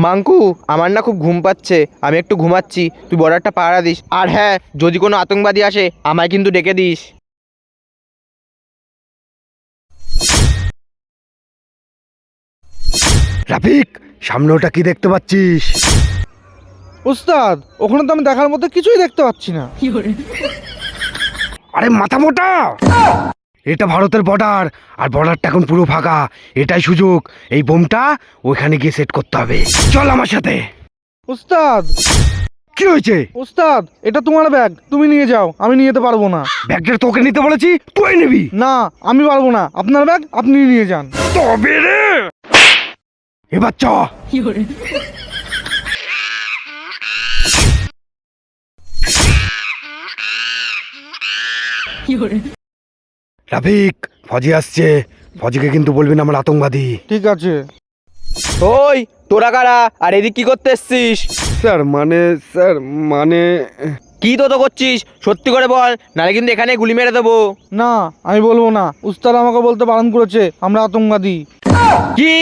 মাঙ্কু, আমার না খুব ঘুম পাচ্ছে, আমি একটু ঘুমাচ্ছি। তুই বর্ডারটা পাহারা দিস। আর হ্যাঁ, যদি কোনো আতঙ্কবাদী আসে আমায় কিন্তু ডেকে দিস। রাফিক, সামনে ওটা কি দেখতে পাচ্ছিস? উস্তাদ, ওখানে তো আমি দেখার মতো কিছুই দেখতে পাচ্ছি না। আরে মাথা মোটা, এটা ভারতের বর্ডার, আর বর্ডারটা এখন পুরো ফাঁকা। এটাই সুযোগ, এই বোমটা ওইখানে গিয়ে সেট করতে হবে। চল আমার সাথে। উস্তাদ, কি হয়েছে? উস্তাদ, এটা তোমার ব্যাগ, তুমি নিয়ে যাও, আমি নিয়ে যেতে পারবো না। ব্যাগটা তোকে নিতে বলেছি, তুই নিবি। না, আমি পারবো না, আপনার ব্যাগ আপনি নিয়ে যান। তবে রে, এবার চ। রাফিক, ফজি আসছে, ফজিকে কিন্তু বলবি না আমরা আতঙ্কবাদী। ঠিক আছে। ওই, তোরা কারা আর এদিক কি করতে এসছিস? স্যার মানে কি তো করছিস, সত্যি করে বল, নাহলে কিন্তু এখানে গুলি মেরে দেবো। না, আমি বলবো না। উস্তাদ আমাকে বলতে বারণ করেছে আমরা আতঙ্কবাদী। কি?